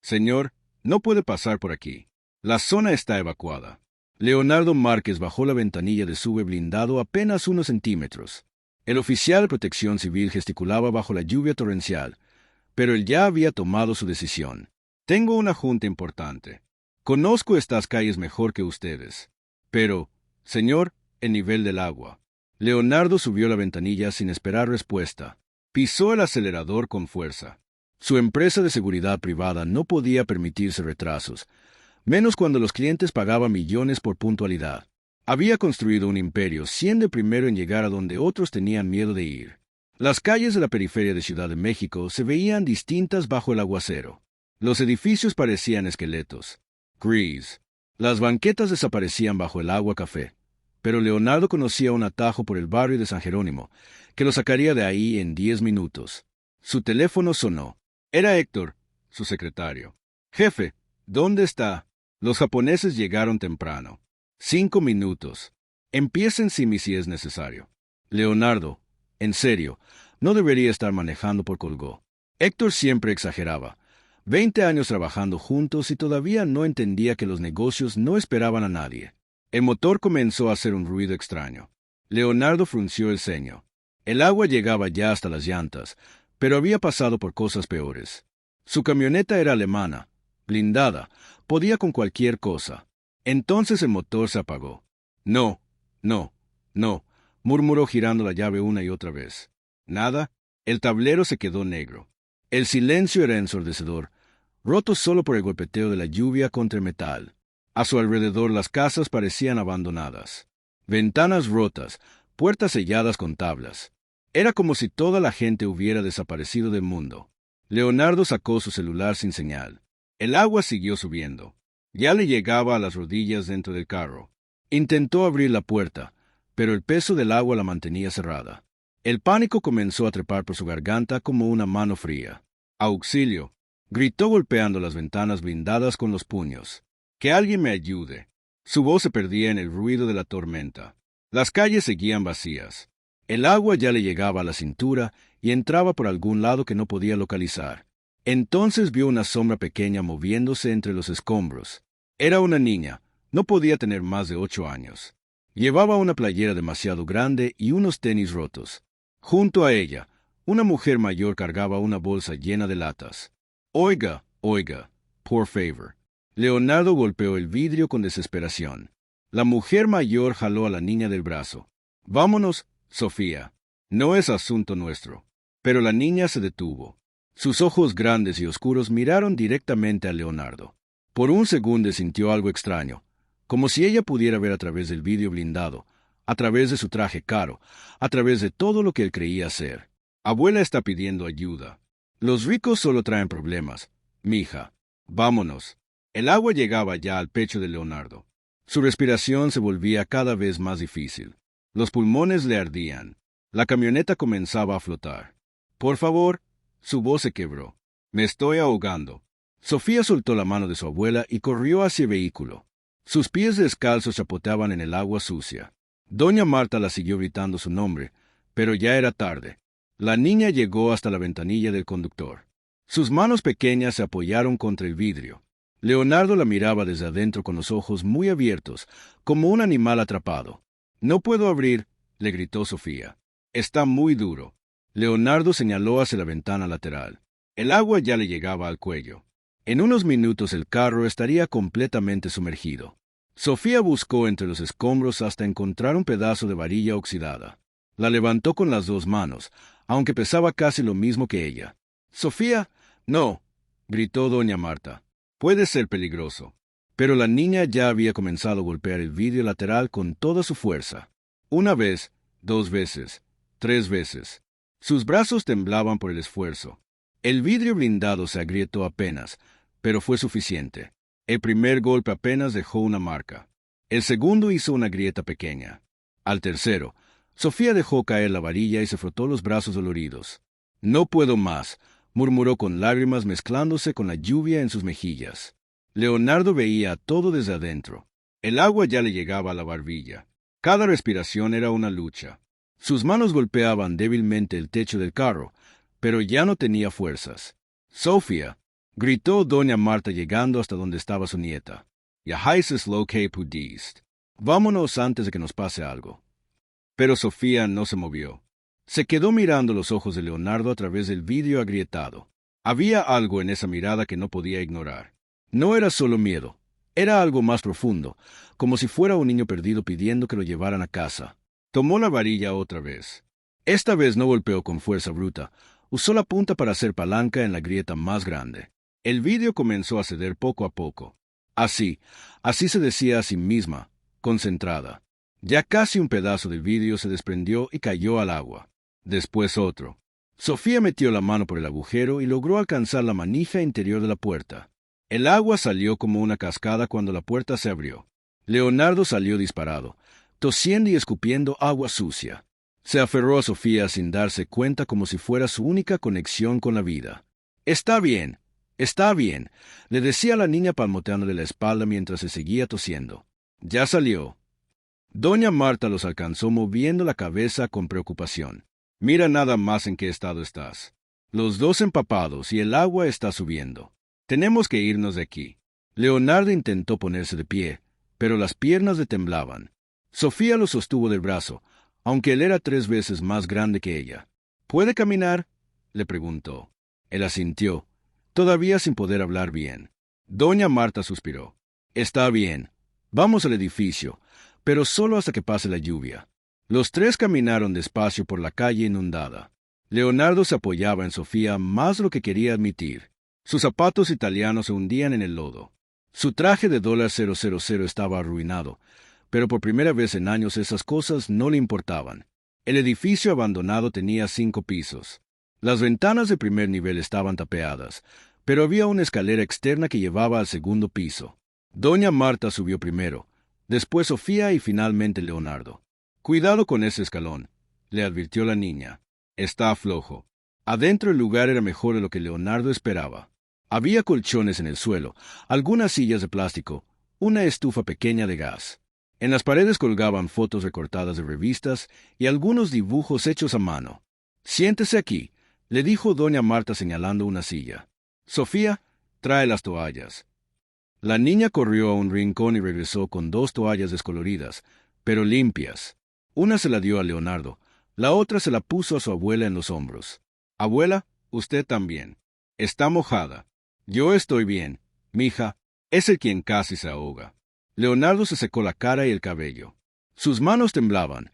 Señor, no puede pasar por aquí. La zona está evacuada. Leonardo Márquez bajó la ventanilla de sube blindado apenas unos centímetros. El oficial de protección civil gesticulaba bajo la lluvia torrencial, pero él ya había tomado su decisión. Tengo una junta importante. Conozco estas calles mejor que ustedes. Pero, señor, el nivel del agua. Leonardo subió la ventanilla sin esperar respuesta. Pisó el acelerador con fuerza. Su empresa de seguridad privada no podía permitirse retrasos, menos cuando los clientes pagaban millones por puntualidad. Había construido un imperio, siendo el primero en llegar a donde otros tenían miedo de ir. Las calles de la periferia de Ciudad de México se veían distintas bajo el aguacero. Los edificios parecían esqueletos. Gris. Las banquetas desaparecían bajo el agua café. Pero Leonardo conocía un atajo por el barrio de San Jerónimo, que lo sacaría de ahí en 10 minutos. Su teléfono sonó. Era Héctor, su secretario. Jefe, ¿dónde está? Los japoneses llegaron temprano. 5 minutos. Empiecen si es necesario. Leonardo, en serio, no debería estar manejando por colgó. Héctor siempre exageraba. 20 años trabajando juntos y todavía no entendía que los negocios no esperaban a nadie. El motor comenzó a hacer un ruido extraño. Leonardo frunció el ceño. El agua llegaba ya hasta las llantas, pero había pasado por cosas peores. Su camioneta era alemana, blindada, podía con cualquier cosa. Entonces el motor se apagó. No, no, no, murmuró girando la llave una y otra vez. Nada, el tablero se quedó negro. El silencio era ensordecedor, roto solo por el golpeteo de la lluvia contra el metal. A su alrededor las casas parecían abandonadas. Ventanas rotas, puertas selladas con tablas. Era como si toda la gente hubiera desaparecido del mundo. Leonardo sacó su celular sin señal. El agua siguió subiendo. Ya le llegaba a las rodillas dentro del carro. Intentó abrir la puerta, pero el peso del agua la mantenía cerrada. El pánico comenzó a trepar por su garganta como una mano fría. ¡Auxilio! Gritó golpeando las ventanas blindadas con los puños. ¡Que alguien me ayude! Su voz se perdía en el ruido de la tormenta. Las calles seguían vacías. El agua ya le llegaba a la cintura y entraba por algún lado que no podía localizar. Entonces vio una sombra pequeña moviéndose entre los escombros. Era una niña, no podía tener más de 8 años. Llevaba una playera demasiado grande y unos tenis rotos. Junto a ella, una mujer mayor cargaba una bolsa llena de latas. Oiga, oiga, por favor. Leonardo golpeó el vidrio con desesperación. La mujer mayor jaló a la niña del brazo. Vámonos, Sofía. No es asunto nuestro. Pero la niña se detuvo. Sus ojos grandes y oscuros miraron directamente a Leonardo. Por un segundo sintió algo extraño, como si ella pudiera ver a través del vidrio blindado, a través de su traje caro, a través de todo lo que él creía ser. Abuela está pidiendo ayuda. Los ricos solo traen problemas. Mija, vámonos. El agua llegaba ya al pecho de Leonardo. Su respiración se volvía cada vez más difícil. Los pulmones le ardían. La camioneta comenzaba a flotar. Por favor. Su voz se quebró. Me estoy ahogando. Sofía soltó la mano de su abuela y corrió hacia el vehículo. Sus pies descalzos chapoteaban en el agua sucia. Doña Marta la siguió gritando su nombre, pero ya era tarde. La niña llegó hasta la ventanilla del conductor. Sus manos pequeñas se apoyaron contra el vidrio. Leonardo la miraba desde adentro con los ojos muy abiertos, como un animal atrapado. No puedo abrir, le gritó Sofía. Está muy duro. Leonardo señaló hacia la ventana lateral. El agua ya le llegaba al cuello. En unos minutos el carro estaría completamente sumergido. Sofía buscó entre los escombros hasta encontrar un pedazo de varilla oxidada. La levantó con las 2 manos, aunque pesaba casi lo mismo que ella. «Sofía, no», gritó doña Marta. «Puede ser peligroso». Pero la niña ya había comenzado a golpear el vidrio lateral con toda su fuerza. 1 vez, 2 veces, 3 veces. Sus brazos temblaban por el esfuerzo. El vidrio blindado se agrietó apenas, pero fue suficiente. El primer golpe apenas dejó una marca. El segundo hizo una grieta pequeña. Al tercero, Sofía dejó caer la varilla y se frotó los brazos doloridos. «No puedo más», murmuró con lágrimas mezclándose con la lluvia en sus mejillas. Leonardo veía todo desde adentro. El agua ya le llegaba a la barbilla. Cada respiración era una lucha. Sus manos golpeaban débilmente el techo del carro, pero ya no tenía fuerzas. «Sofía», gritó doña Marta llegando hasta donde estaba su nieta. Ya heises lo que pudiste. Vámonos antes de que nos pase algo. Pero Sofía no se movió. Se quedó mirando los ojos de Leonardo a través del vidrio agrietado. Había algo en esa mirada que no podía ignorar. No era solo miedo, era algo más profundo, como si fuera un niño perdido pidiendo que lo llevaran a casa. Tomó la varilla otra vez. Esta vez no golpeó con fuerza bruta, usó la punta para hacer palanca en la grieta más grande. El vidrio comenzó a ceder poco a poco. Así se decía a sí misma, concentrada. Ya casi un pedazo del vidrio se desprendió y cayó al agua. Después otro. Sofía metió la mano por el agujero y logró alcanzar la manija interior de la puerta. El agua salió como una cascada cuando la puerta se abrió. Leonardo salió disparado, tosiendo y escupiendo agua sucia. Se aferró a Sofía sin darse cuenta como si fuera su única conexión con la vida. Está bien, le decía a la niña palmoteándole la espalda mientras se seguía tosiendo. Ya salió. Doña Marta los alcanzó moviendo la cabeza con preocupación. Mira nada más en qué estado estás. Los dos empapados y el agua está subiendo. Tenemos que irnos de aquí. Leonardo intentó ponerse de pie, pero las piernas le temblaban. Sofía lo sostuvo del brazo, aunque él era 3 veces más grande que ella. ¿Puede caminar?, le preguntó. Él asintió, todavía sin poder hablar bien. Doña Marta suspiró. Está bien. Vamos al edificio, pero solo hasta que pase la lluvia. Los 3 caminaron despacio por la calle inundada. Leonardo se apoyaba en Sofía más de lo que quería admitir. Sus zapatos italianos se hundían en el lodo. Su traje de $000 estaba arruinado, pero por primera vez en años esas cosas no le importaban. El edificio abandonado tenía 5 pisos. Las ventanas de primer nivel estaban tapiadas, pero había una escalera externa que llevaba al segundo piso. Doña Marta subió primero, después Sofía y finalmente Leonardo. Cuidado con ese escalón, le advirtió la niña. Está flojo. Adentro el lugar era mejor de lo que Leonardo esperaba. Había colchones en el suelo, algunas sillas de plástico, una estufa pequeña de gas. En las paredes colgaban fotos recortadas de revistas y algunos dibujos hechos a mano. Siéntese aquí, le dijo doña Marta señalando una silla. Sofía, trae las toallas. La niña corrió a un rincón y regresó con 2 toallas descoloridas, pero limpias. Una se la dio a Leonardo, la otra se la puso a su abuela en los hombros. Abuela, usted también. Está mojada. Yo estoy bien, mija. Es el quien casi se ahoga. Leonardo se secó la cara y el cabello. Sus manos temblaban,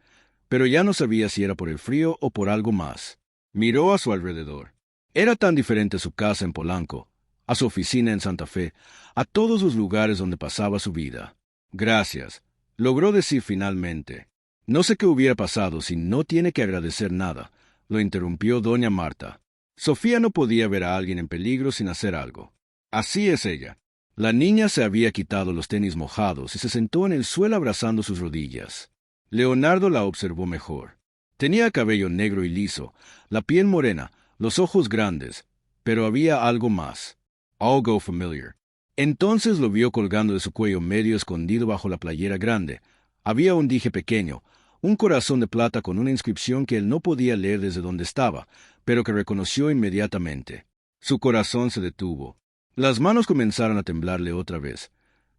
pero ya no sabía si era por el frío o por algo más. Miró a su alrededor. Era tan diferente a su casa en Polanco, a su oficina en Santa Fe, a todos los lugares donde pasaba su vida. Gracias, logró decir finalmente. No sé qué hubiera pasado si no tiene que agradecer nada, lo interrumpió doña Marta. Sofía no podía ver a alguien en peligro sin hacer algo. Así es ella. La niña se había quitado los tenis mojados y se sentó en el suelo abrazando sus rodillas. Leonardo la observó mejor. Tenía cabello negro y liso, la piel morena, los ojos grandes, pero había algo más. Algo familiar. Entonces lo vio colgando de su cuello medio escondido bajo la playera grande. Había un dije pequeño, un corazón de plata con una inscripción que él no podía leer desde donde estaba, pero que reconoció inmediatamente. Su corazón se detuvo. Las manos comenzaron a temblarle otra vez,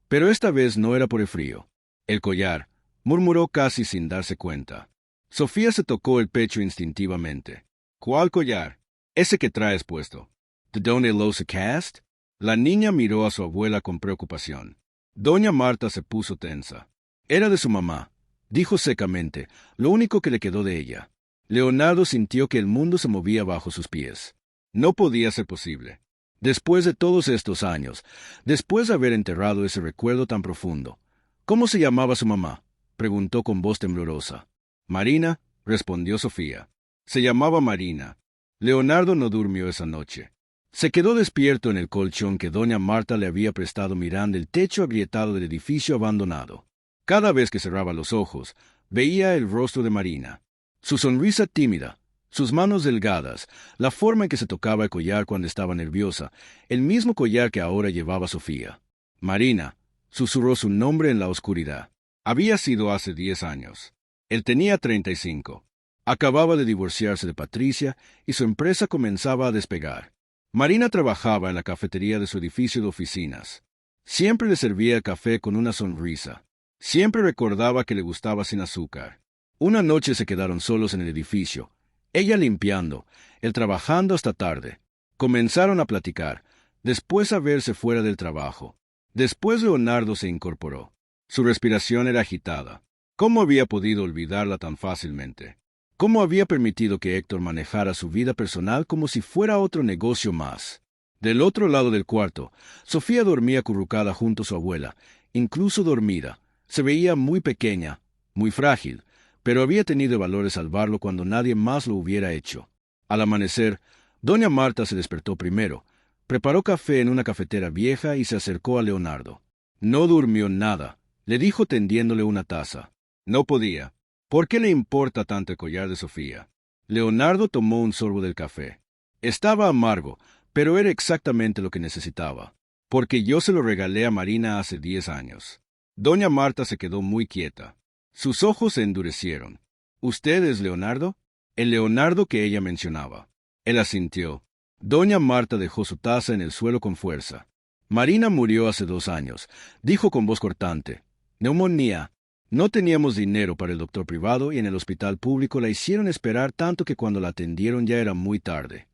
pero esta vez no era por el frío. El collar, murmuró casi sin darse cuenta. Sofía se tocó el pecho instintivamente. ¿Cuál collar? Ese que traes puesto. ¿De dónde lo sacaste? La niña miró a su abuela con preocupación. Doña Marta se puso tensa. Era de su mamá, dijo secamente, lo único que le quedó de ella. Leonardo sintió que el mundo se movía bajo sus pies. No podía ser posible. Después de todos estos años, después de haber enterrado ese recuerdo tan profundo. ¿Cómo se llamaba su mamá?, preguntó con voz temblorosa. Marina, respondió Sofía. Se llamaba Marina. Leonardo no durmió esa noche. Se quedó despierto en el colchón que doña Marta le había prestado mirando el techo agrietado del edificio abandonado. Cada vez que cerraba los ojos, veía el rostro de Marina. Su sonrisa tímida, sus manos delgadas, la forma en que se tocaba el collar cuando estaba nerviosa, el mismo collar que ahora llevaba Sofía. Marina, susurró su nombre en la oscuridad. Había sido hace 10 años. Él tenía 35. Acababa de divorciarse de Patricia y su empresa comenzaba a despegar. Marina trabajaba en la cafetería de su edificio de oficinas. Siempre le servía café con una sonrisa. Siempre recordaba que le gustaba sin azúcar. Una noche se quedaron solos en el edificio, ella limpiando, él trabajando hasta tarde. Comenzaron a platicar, después a verse fuera del trabajo. Después Leonardo se incorporó. Su respiración era agitada. ¿Cómo había podido olvidarla tan fácilmente? ¿Cómo había permitido que Héctor manejara su vida personal como si fuera otro negocio más? Del otro lado del cuarto, Sofía dormía acurrucada junto a su abuela, incluso dormida. Se veía muy pequeña, muy frágil, pero había tenido valor de salvarlo cuando nadie más lo hubiera hecho. Al amanecer, doña Marta se despertó primero, preparó café en una cafetera vieja y se acercó a Leonardo. No durmió nada, le dijo tendiéndole una taza. No podía. ¿Por qué le importa tanto el collar de Sofía? Leonardo tomó un sorbo del café. Estaba amargo, pero era exactamente lo que necesitaba. Porque yo se lo regalé a Marina hace 10 años. Doña Marta se quedó muy quieta. Sus ojos se endurecieron. ¿Usted es Leonardo? El Leonardo que ella mencionaba. Él asintió. Doña Marta dejó su taza en el suelo con fuerza. Marina murió hace 2 años, dijo con voz cortante. Neumonía. No teníamos dinero para el doctor privado y en el hospital público la hicieron esperar tanto que cuando la atendieron ya era muy tarde.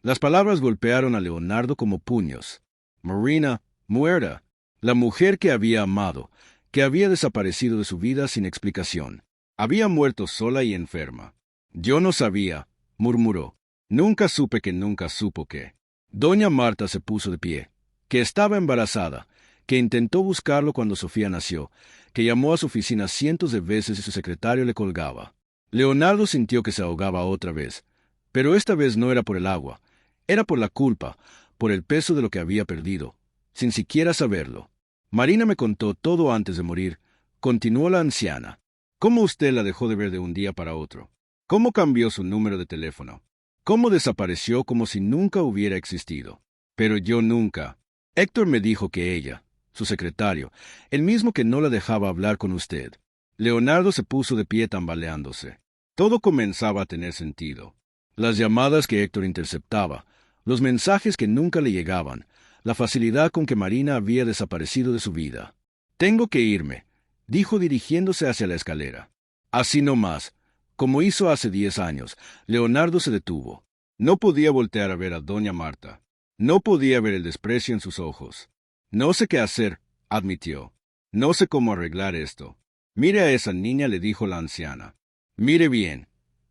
Las palabras golpearon a Leonardo como puños. Marina, muerta. La mujer que había amado, que había desaparecido de su vida sin explicación. Había muerto sola y enferma. Yo no sabía, murmuró. Nunca supe que nunca supo que. Doña Marta se puso de pie, que estaba embarazada, que intentó buscarlo cuando Sofía nació, que llamó a su oficina cientos de veces y su secretario le colgaba. Leonardo sintió que se ahogaba otra vez, pero esta vez no era por el agua, era por la culpa, por el peso de lo que había perdido, sin siquiera saberlo. Marina me contó todo antes de morir, continuó la anciana. ¿Cómo usted la dejó de ver de un día para otro? ¿Cómo cambió su número de teléfono? ¿Cómo desapareció como si nunca hubiera existido? Pero yo nunca. Héctor me dijo que ella, su secretario, el mismo que no la dejaba hablar con usted. Leonardo se puso de pie tambaleándose. Todo comenzaba a tener sentido. Las llamadas que Héctor interceptaba, los mensajes que nunca le llegaban, la facilidad con que Marina había desaparecido de su vida. Tengo que irme, dijo dirigiéndose hacia la escalera. Así no más, como hizo hace 10 años, Leonardo se detuvo. No podía voltear a ver a doña Marta. No podía ver el desprecio en sus ojos. No sé qué hacer, admitió. No sé cómo arreglar esto. Mire a esa niña, le dijo la anciana. Mire bien.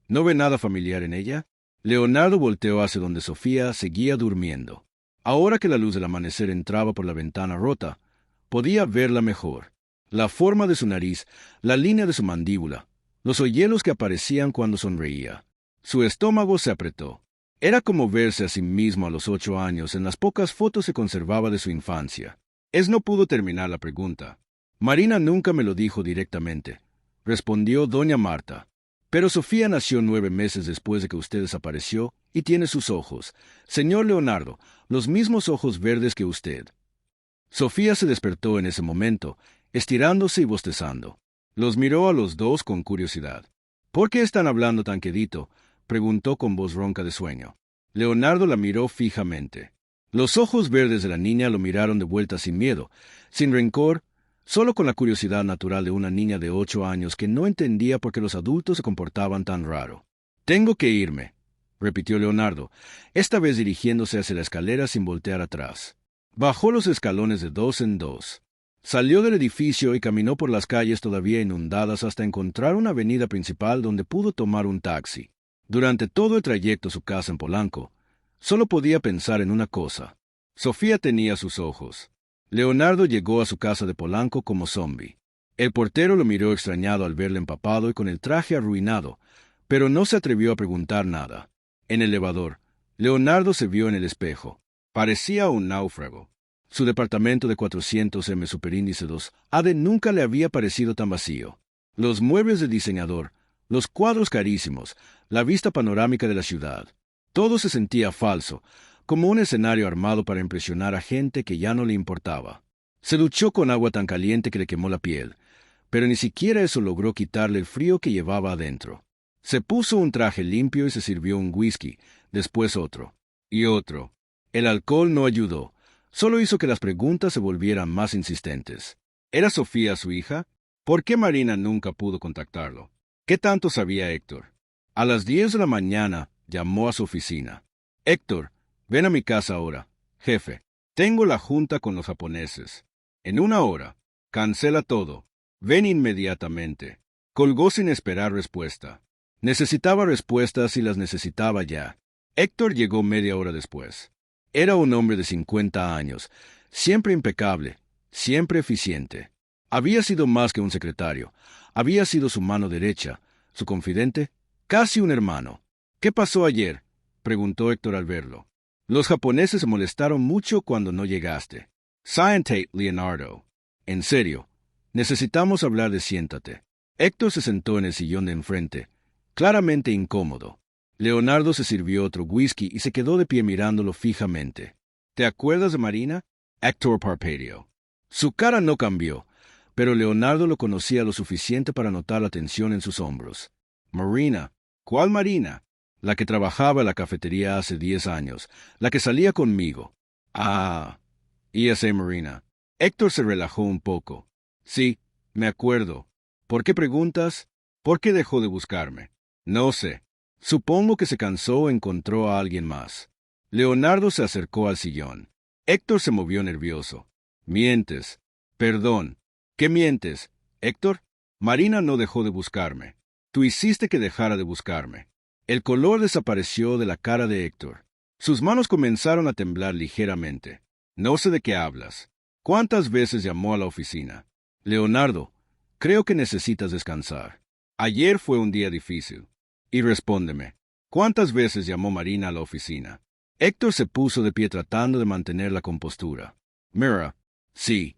¿No ve nada familiar en ella? Leonardo volteó hacia donde Sofía seguía durmiendo. Ahora que la luz del amanecer entraba por la ventana rota, podía verla mejor. La forma de su nariz, la línea de su mandíbula, los hoyuelos que aparecían cuando sonreía. Su estómago se apretó. Era como verse a sí mismo a los 8 años en las pocas fotos que conservaba de su infancia. No pudo terminar la pregunta. Marina nunca me lo dijo directamente, respondió doña Marta. Pero Sofía nació 9 meses después de que usted desapareció y tiene sus ojos, señor Leonardo, los mismos ojos verdes que usted. Sofía se despertó en ese momento, estirándose y bostezando. Los miró a los dos con curiosidad. ¿Por qué están hablando tan quedito?, preguntó con voz ronca de sueño. Leonardo la miró fijamente. Los ojos verdes de la niña lo miraron de vuelta sin miedo, sin rencor, solo con la curiosidad natural de una niña de 8 años que no entendía por qué los adultos se comportaban tan raro. Tengo que irme, repitió Leonardo, esta vez dirigiéndose hacia la escalera sin voltear atrás. Bajó los escalones de 2 en 2. Salió del edificio y caminó por las calles todavía inundadas hasta encontrar una avenida principal donde pudo tomar un taxi. Durante todo el trayecto a su casa en Polanco, solo podía pensar en una cosa. Sofía tenía sus ojos. Leonardo llegó a su casa de Polanco como zombi. El portero lo miró extrañado al verle empapado y con el traje arruinado, pero no se atrevió a preguntar nada. En el elevador, Leonardo se vio en el espejo. Parecía un náufrago. Su departamento de 400 superíndice 2 AD nunca le había parecido tan vacío. Los muebles del diseñador, los cuadros carísimos, la vista panorámica de la ciudad. Todo se sentía falso, como un escenario armado para impresionar a gente que ya no le importaba. Se duchó con agua tan caliente que le quemó la piel, pero ni siquiera eso logró quitarle el frío que llevaba adentro. Se puso un traje limpio y se sirvió un whisky, después otro, y otro. El alcohol no ayudó, solo hizo que las preguntas se volvieran más insistentes. ¿Era Sofía su hija? ¿Por qué Marina nunca pudo contactarlo? ¿Qué tanto sabía Héctor? A las 10 de la mañana llamó a su oficina. Héctor, ven a mi casa ahora. Jefe, tengo la junta con los japoneses. En 1 hora. Cancela todo. Ven inmediatamente. Colgó sin esperar respuesta. Necesitaba respuestas y las necesitaba ya. Héctor llegó media hora después. Era un hombre de 50 años, siempre impecable, siempre eficiente. Había sido más que un secretario. Había sido su mano derecha, su confidente, casi un hermano. ¿Qué pasó ayer?, preguntó Héctor al verlo. Los japoneses se molestaron mucho cuando no llegaste. Siéntate, Leonardo. En serio, necesitamos hablar de siéntate. Héctor se sentó en el sillón de enfrente, claramente incómodo. Leonardo se sirvió otro whisky y se quedó de pie mirándolo fijamente. ¿Te acuerdas de Marina? Héctor parpadeó. Su cara no cambió, pero Leonardo lo conocía lo suficiente para notar la tensión en sus hombros. Marina. ¿Cuál Marina? La que trabajaba en la cafetería hace 10 años, la que salía conmigo. Ah, y esa Marina. Héctor se relajó un poco. Sí, me acuerdo. ¿Por qué preguntas? ¿Por qué dejó de buscarme? No sé. Supongo que se cansó o encontró a alguien más. Leonardo se acercó al sillón. Héctor se movió nervioso. Mientes. Perdón. ¿Qué mientes? Héctor, Marina no dejó de buscarme. Tú hiciste que dejara de buscarme. El color desapareció de la cara de Héctor. Sus manos comenzaron a temblar ligeramente. No sé de qué hablas. ¿Cuántas veces llamó a la oficina? Leonardo, creo que necesitas descansar. Ayer fue un día difícil. Y respóndeme, ¿cuántas veces llamó Marina a la oficina? Héctor se puso de pie tratando de mantener la compostura. Mira, sí,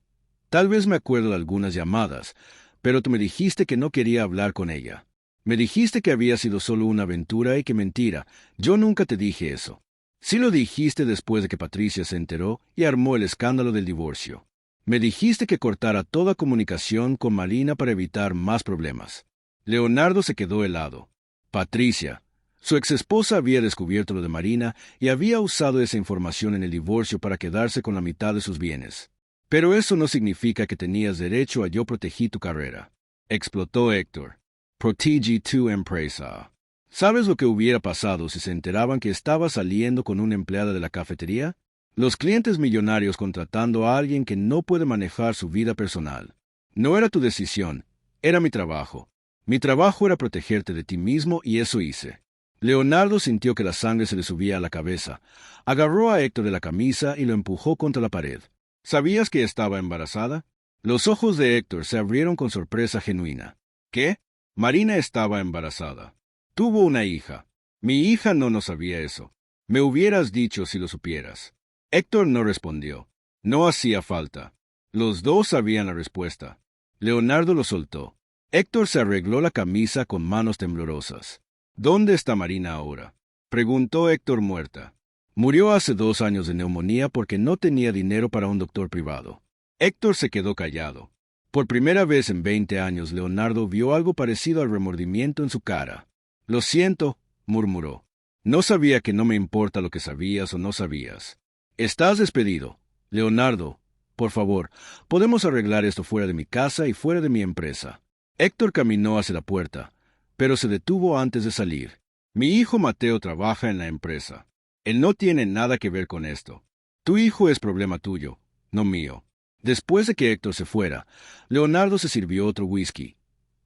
tal vez me acuerdo de algunas llamadas, pero tú me dijiste que no quería hablar con ella. Me dijiste que había sido solo una aventura y que mentira, yo nunca te dije eso. Sí lo dijiste después de que Patricia se enteró y armó el escándalo del divorcio. Me dijiste que cortara toda comunicación con Marina para evitar más problemas. Leonardo se quedó helado. Patricia. Su exesposa había descubierto lo de Marina y había usado esa información en el divorcio para quedarse con la mitad de sus bienes. Pero eso no significa que tenías derecho a yo protegí tu carrera. Explotó Héctor. Protegi tu empresa. ¿Sabes lo que hubiera pasado si se enteraban que estaba saliendo con una empleada de la cafetería? Los clientes millonarios contratando a alguien que no puede manejar su vida personal. No era tu decisión, era mi trabajo. Mi trabajo era protegerte de ti mismo y eso hice. Leonardo sintió que la sangre se le subía a la cabeza. Agarró a Héctor de la camisa y lo empujó contra la pared. ¿Sabías que estaba embarazada? Los ojos de Héctor se abrieron con sorpresa genuina. ¿Qué? Marina estaba embarazada. Tuvo una hija. Mi hija no sabía eso. Me hubieras dicho si lo supieras. Héctor no respondió. No hacía falta. Los dos sabían la respuesta. Leonardo lo soltó. Héctor se arregló la camisa con manos temblorosas. ¿Dónde está Marina ahora?, preguntó Héctor muerta. Murió hace 2 años de neumonía porque no tenía dinero para un doctor privado. Héctor se quedó callado. Por primera vez en 20 años, Leonardo vio algo parecido al remordimiento en su cara. Lo siento, murmuró. No sabía que no me importa lo que sabías o no sabías. Estás despedido. Leonardo, por favor, podemos arreglar esto fuera de mi casa y fuera de mi empresa. Héctor caminó hacia la puerta, pero se detuvo antes de salir. Mi hijo Mateo trabaja en la empresa. Él no tiene nada que ver con esto. Tu hijo es problema tuyo, no mío. Después de que Héctor se fuera, Leonardo se sirvió otro whisky,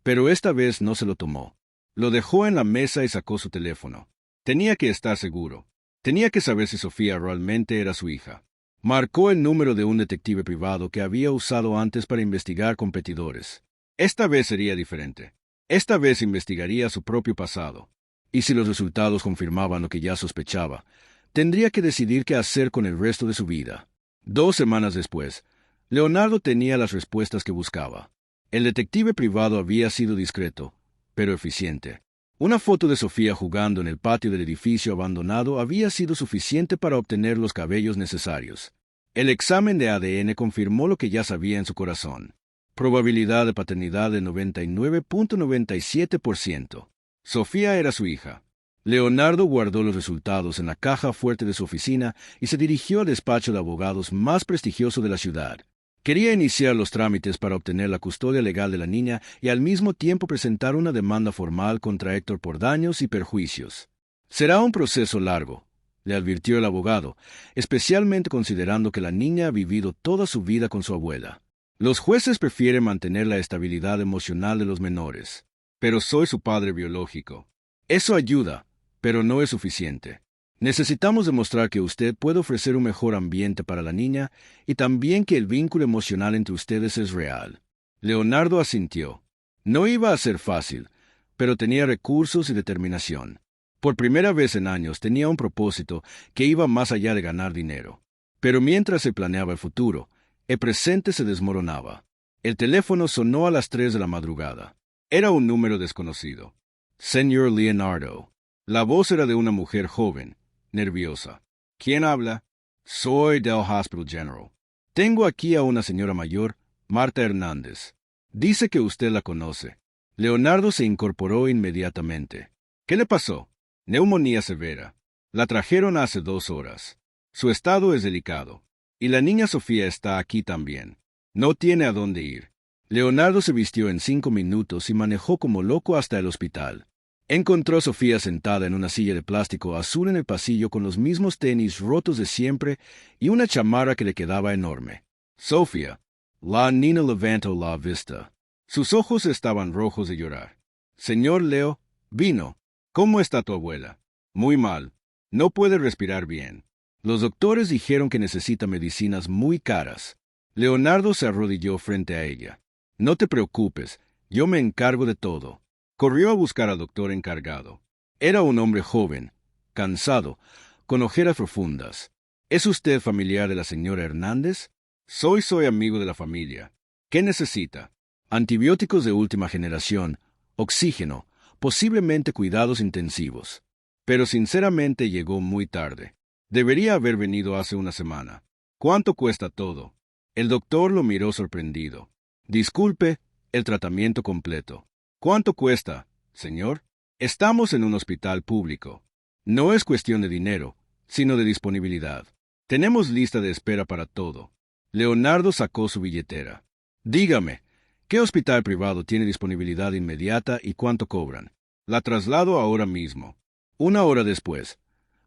pero esta vez no se lo tomó. Lo dejó en la mesa y sacó su teléfono. Tenía que estar seguro. Tenía que saber si Sofía realmente era su hija. Marcó el número de un detective privado que había usado antes para investigar competidores. Esta vez sería diferente. Esta vez investigaría su propio pasado. Y si los resultados confirmaban lo que ya sospechaba, tendría que decidir qué hacer con el resto de su vida. 2 semanas después, Leonardo tenía las respuestas que buscaba. El detective privado había sido discreto, pero eficiente. Una foto de Sofía jugando en el patio del edificio abandonado había sido suficiente para obtener los cabellos necesarios. El examen de ADN confirmó lo que ya sabía en su corazón. Probabilidad de paternidad de 99.97%. Sofía era su hija. Leonardo guardó los resultados en la caja fuerte de su oficina y se dirigió al despacho de abogados más prestigioso de la ciudad. Quería iniciar los trámites para obtener la custodia legal de la niña y al mismo tiempo presentar una demanda formal contra Héctor por daños y perjuicios. Será un proceso largo, le advirtió el abogado, especialmente considerando que la niña ha vivido toda su vida con su abuela. Los jueces prefieren mantener la estabilidad emocional de los menores. Pero soy su padre biológico. Eso ayuda, pero no es suficiente. Necesitamos demostrar que usted puede ofrecer un mejor ambiente para la niña y también que el vínculo emocional entre ustedes es real. Leonardo asintió. No iba a ser fácil, pero tenía recursos y determinación. Por primera vez en años tenía un propósito que iba más allá de ganar dinero. Pero mientras se planeaba el futuro, el presente se desmoronaba. El teléfono sonó a las 3 de la madrugada. Era un número desconocido. Señor Leonardo. La voz era de una mujer joven, nerviosa. ¿Quién habla? Soy del Hospital General. Tengo aquí a una señora mayor, Marta Hernández. Dice que usted la conoce. Leonardo se incorporó inmediatamente. ¿Qué le pasó? Neumonía severa. La trajeron hace 2 horas. Su estado es delicado. Y la niña Sofía está aquí también. No tiene a dónde ir. Leonardo se vistió en 5 minutos y manejó como loco hasta el hospital. Encontró a Sofía sentada en una silla de plástico azul en el pasillo con los mismos tenis rotos de siempre y una chamarra que le quedaba enorme. Sofía. La niña levantó la vista. Sus ojos estaban rojos de llorar. Señor Leo, vino. ¿Cómo está tu abuela? Muy mal. No puede respirar bien. Los doctores dijeron que necesita medicinas muy caras. Leonardo se arrodilló frente a ella. No te preocupes, yo me encargo de todo. Corrió a buscar al doctor encargado. Era un hombre joven, cansado, con ojeras profundas. ¿Es usted familiar de la señora Hernández? Soy amigo de la familia. ¿Qué necesita? Antibióticos de última generación, oxígeno, posiblemente cuidados intensivos. Pero sinceramente llegó muy tarde. Debería haber venido hace una semana. ¿Cuánto cuesta todo? El doctor lo miró sorprendido. Disculpe, el tratamiento completo. ¿Cuánto cuesta, señor? Estamos en un hospital público. No es cuestión de dinero, sino de disponibilidad. Tenemos lista de espera para todo. Leonardo sacó su billetera. Dígame, ¿qué hospital privado tiene disponibilidad inmediata y cuánto cobran? La traslado ahora mismo. 1 hora después.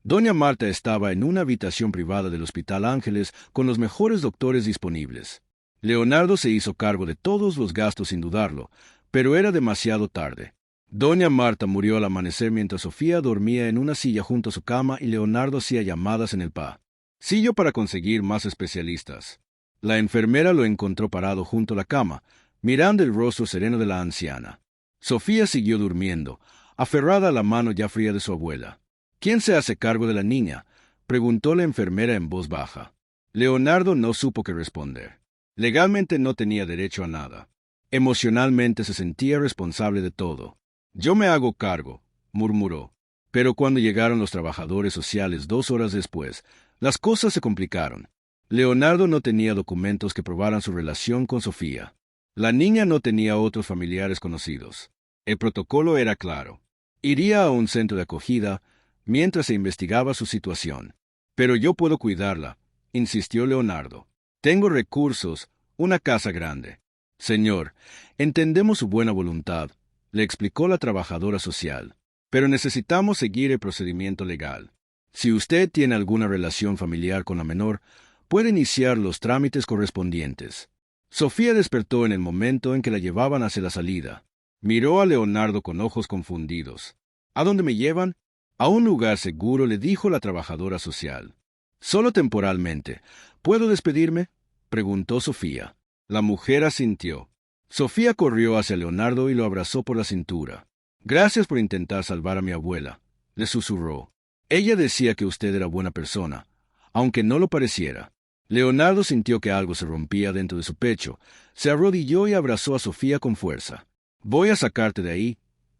Doña Marta estaba en una habitación privada del Hospital Ángeles con los mejores doctores disponibles. Leonardo se hizo cargo de todos los gastos sin dudarlo, pero era demasiado tarde. Doña Marta murió al amanecer mientras Sofía dormía en una silla junto a su cama y Leonardo hacía llamadas en el pasillo para conseguir más especialistas. La enfermera lo encontró parado junto a la cama, mirando el rostro sereno de la anciana. Sofía siguió durmiendo, aferrada a la mano ya fría de su abuela. ¿Quién se hace cargo de la niña?, preguntó la enfermera en voz baja. Leonardo no supo qué responder. Legalmente no tenía derecho a nada. Emocionalmente se sentía responsable de todo. Yo me hago cargo, murmuró. Pero cuando llegaron los trabajadores sociales 2 horas después, las cosas se complicaron. Leonardo no tenía documentos que probaran su relación con Sofía. La niña no tenía otros familiares conocidos. El protocolo era claro. Iría a un centro de acogida mientras se investigaba su situación. Pero yo puedo cuidarla, insistió Leonardo. Tengo recursos, una casa grande. Señor, entendemos su buena voluntad, le explicó la trabajadora social. Pero necesitamos seguir el procedimiento legal. Si usted tiene alguna relación familiar con la menor, puede iniciar los trámites correspondientes. Sofía despertó en el momento en que la llevaban hacia la salida. Miró a Leonardo con ojos confundidos. ¿A dónde me llevan? A un lugar seguro, le dijo la trabajadora social. Solo temporalmente. ¿Puedo despedirme?, preguntó Sofía. La mujer asintió. Sofía corrió hacia Leonardo y lo abrazó por la cintura. Gracias por intentar salvar a mi abuela, le susurró. Ella decía que usted era buena persona, aunque no lo pareciera. Leonardo sintió que algo se rompía dentro de su pecho. Se arrodilló y abrazó a Sofía con fuerza. Voy a sacarte de ahí,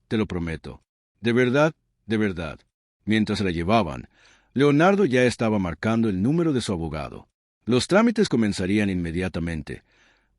te lo prometo. De verdad, de verdad. Mientras se la llevaban, Leonardo ya estaba marcando el número de su abogado. Los trámites comenzarían inmediatamente,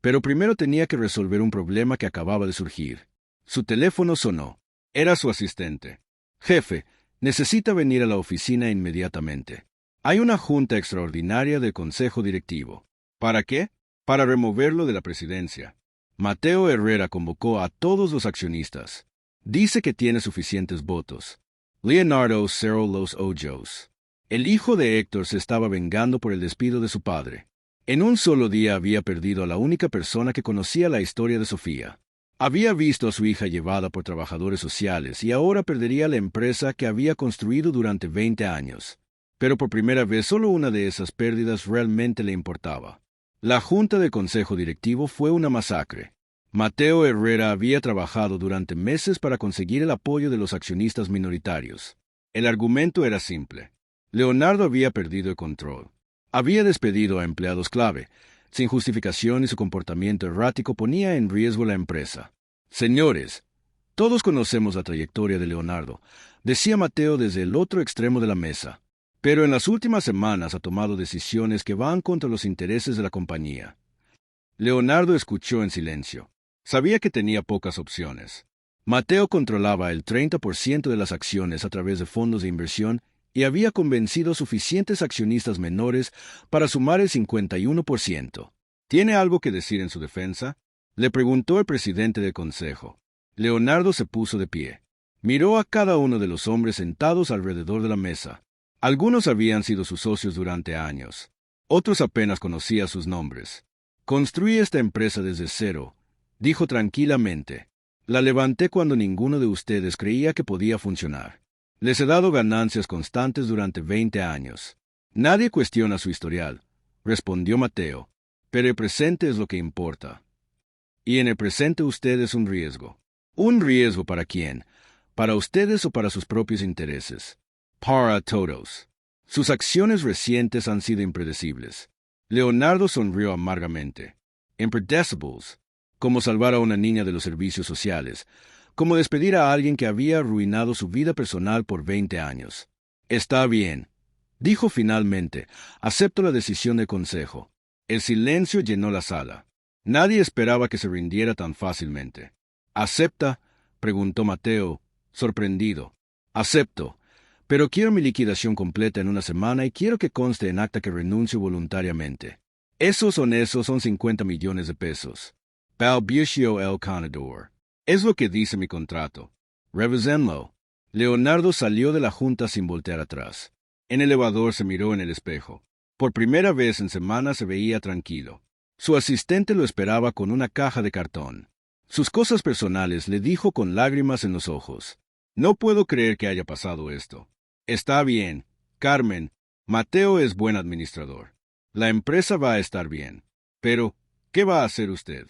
pero primero tenía que resolver un problema que acababa de surgir. Su teléfono sonó. Era su asistente. Jefe, Necesita venir a la oficina inmediatamente. Hay una junta extraordinaria del Consejo Directivo. ¿Para qué? Para removerlo de la presidencia. Mateo Herrera convocó a todos los accionistas. Dice que tiene suficientes votos. Leonardo cerró los ojos. El hijo de Héctor se estaba vengando por el despido de su padre. En un solo día había perdido a la única persona que conocía la historia de Sofía. Había visto a su hija llevada por trabajadores sociales y ahora perdería la empresa que había construido durante 20 años. Pero por primera vez solo una de esas pérdidas realmente le importaba. La junta del consejo directivo fue una masacre. Mateo Herrera había trabajado durante meses para conseguir el apoyo de los accionistas minoritarios. El argumento era simple. Leonardo había perdido el control. Había despedido a empleados clave, sin justificación, y su comportamiento errático ponía en riesgo la empresa. Señores, todos conocemos la trayectoria de Leonardo, decía Mateo desde el otro extremo de la mesa. Pero en las últimas semanas ha tomado decisiones que van contra los intereses de la compañía. Leonardo escuchó en silencio. Sabía que tenía pocas opciones. Mateo controlaba el 30% de las acciones a través de fondos de inversión y había convencido suficientes accionistas menores para sumar el 51%. ¿Tiene algo que decir en su defensa?, le preguntó el presidente del consejo. Leonardo se puso de pie. Miró a cada uno de los hombres sentados alrededor de la mesa. Algunos habían sido sus socios durante años. Otros apenas conocía sus nombres. Construí esta empresa desde cero, dijo tranquilamente. La levanté cuando ninguno de ustedes creía que podía funcionar. Les he dado ganancias constantes durante 20 años. Nadie cuestiona su historial, respondió Mateo, pero el presente es lo que importa. Y en el presente usted es un riesgo. ¿Un riesgo para quién? ¿Para ustedes o para sus propios intereses? Para todos. Sus acciones recientes han sido impredecibles. Leonardo sonrió amargamente. Impredecibles. Como salvar a una niña de los servicios sociales. Como despedir a alguien que había arruinado su vida personal por 20 años. Está bien, dijo finalmente. Acepto la decisión del consejo. El silencio llenó la sala. Nadie esperaba que se rindiera tan fácilmente. ¿Acepta?, preguntó Mateo, sorprendido. Acepto, pero quiero mi liquidación completa en una semana y quiero que conste en acta que renuncio voluntariamente. Esos son 50 millones de pesos. Balbució el ganador. Es lo que dice mi contrato. Revísenlo. Leonardo salió de la junta sin voltear atrás. En el elevador se miró en el espejo. Por primera vez en semanas se veía tranquilo. Su asistente lo esperaba con una caja de cartón. Sus cosas personales, le dijo con lágrimas en los ojos. No puedo creer que haya pasado esto. Está bien, Carmen. Mateo es buen administrador. La empresa va a estar bien. Pero, ¿qué va a hacer usted?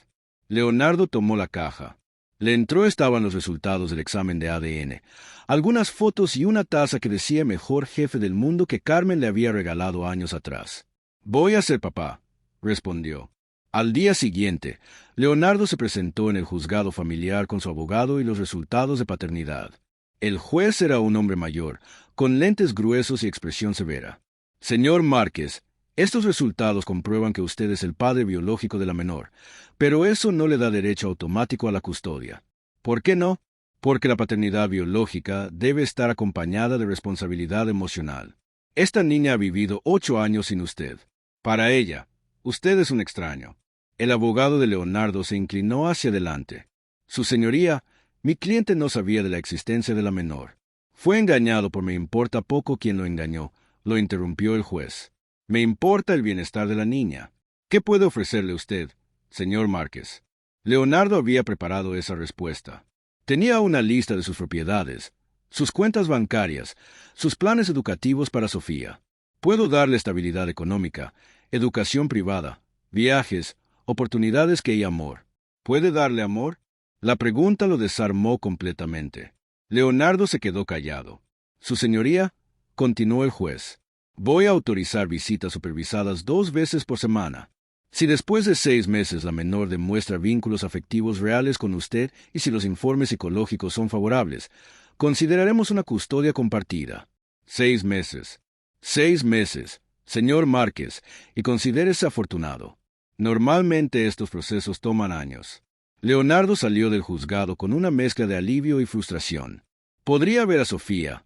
Leonardo tomó la caja. Le entró estaban los resultados del examen de ADN, algunas fotos y una taza que decía mejor jefe del mundo que Carmen le había regalado años atrás. Voy a ser papá, respondió. Al día siguiente, Leonardo se presentó en el juzgado familiar con su abogado y los resultados de paternidad. El juez era un hombre mayor, con lentes gruesos y expresión severa. Señor Márquez, estos resultados comprueban que usted es el padre biológico de la menor, pero eso no le da derecho automático a la custodia. ¿Por qué no? Porque la paternidad biológica debe estar acompañada de responsabilidad emocional. Esta niña ha vivido 8 años sin usted. Para ella, usted es un extraño. El abogado de Leonardo se inclinó hacia adelante. Su señoría, mi cliente no sabía de la existencia de la menor. Fue engañado por me importa poco quien lo engañó, lo interrumpió el juez. Me importa el bienestar de la niña. ¿Qué puede ofrecerle usted, señor Márquez? Leonardo había preparado esa respuesta. Tenía una lista de sus propiedades, sus cuentas bancarias, sus planes educativos para Sofía. Puedo darle estabilidad económica, educación privada, viajes, oportunidades y amor. ¿Puede darle amor? La pregunta lo desarmó completamente. Leonardo se quedó callado. Su señoría, continuó el juez. Voy a autorizar visitas supervisadas 2 veces por semana. Si después de 6 meses la menor demuestra vínculos afectivos reales con usted y si los informes psicológicos son favorables, consideraremos una custodia compartida. 6 meses. 6 meses, señor Márquez, y considérese afortunado. Normalmente estos procesos toman años. Leonardo salió del juzgado con una mezcla de alivio y frustración. Podría ver a Sofía,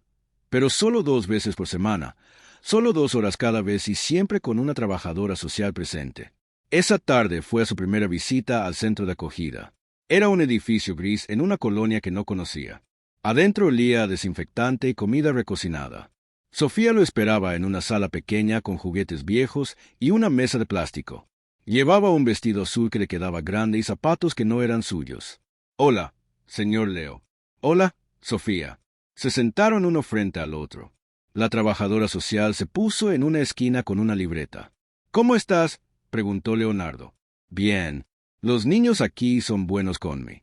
pero solo 2 veces por semana, solo 2 horas cada vez y siempre con una trabajadora social presente. Esa tarde fue a su primera visita al centro de acogida. Era un edificio gris en una colonia que no conocía. Adentro olía a desinfectante y comida recocinada. Sofía lo esperaba en una sala pequeña con juguetes viejos y una mesa de plástico. Llevaba un vestido azul que le quedaba grande y zapatos que no eran suyos. «Hola, señor Leo». «Hola, Sofía». Se sentaron uno frente al otro. La trabajadora social se puso en una esquina con una libreta. «¿Cómo estás?», preguntó Leonardo. «Bien. Los niños aquí son buenos conmigo.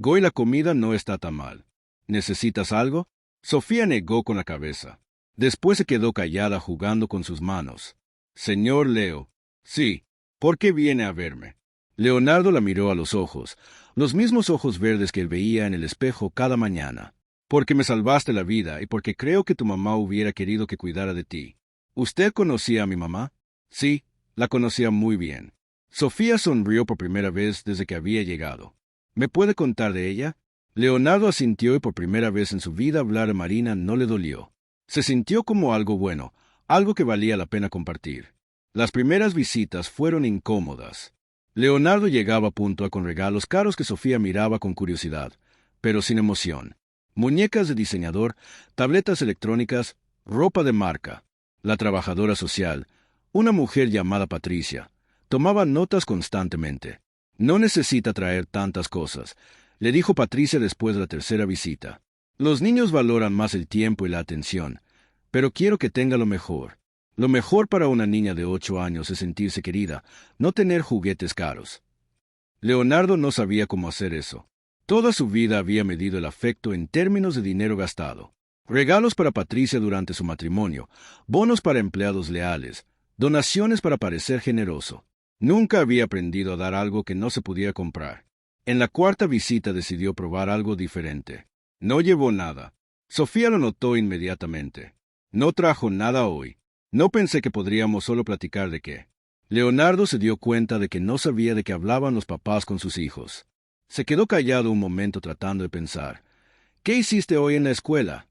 Hoy la comida no está tan mal. ¿Necesitas algo?». Sofía negó con la cabeza. Después se quedó callada jugando con sus manos. «Señor Leo». «Sí. ¿Por qué viene a verme?». Leonardo la miró a los ojos, los mismos ojos verdes que él veía en el espejo cada mañana. «Porque me salvaste la vida y porque creo que tu mamá hubiera querido que cuidara de ti». «¿Usted conocía a mi mamá?». «Sí, la conocía muy bien». Sofía sonrió por primera vez desde que había llegado. «¿Me puede contar de ella?». Leonardo asintió y por primera vez en su vida hablar a Marina no le dolió. Se sintió como algo bueno, algo que valía la pena compartir. Las primeras visitas fueron incómodas. Leonardo llegaba puntual con regalos caros que Sofía miraba con curiosidad, pero sin emoción. Muñecas de diseñador, tabletas electrónicas, ropa de marca. La trabajadora social, una mujer llamada Patricia, tomaba notas constantemente. «No necesita traer tantas cosas», le dijo Patricia después de la tercera visita. «Los niños valoran más el tiempo y la atención, pero quiero que tenga lo mejor. Lo mejor para una niña de 8 años es sentirse querida, no tener juguetes caros». Leonardo no sabía cómo hacer eso. Toda su vida había medido el afecto en términos de dinero gastado. Regalos para Patricia durante su matrimonio, bonos para empleados leales, donaciones para parecer generoso. Nunca había aprendido a dar algo que no se pudiera comprar. En la cuarta visita decidió probar algo diferente. No llevó nada. Sofía lo notó inmediatamente. «No trajo nada hoy. No pensé que podríamos solo platicar de qué». Leonardo se dio cuenta de que no sabía de qué hablaban los papás con sus hijos. Se quedó callado un momento tratando de pensar. «¿Qué hiciste hoy en la escuela?».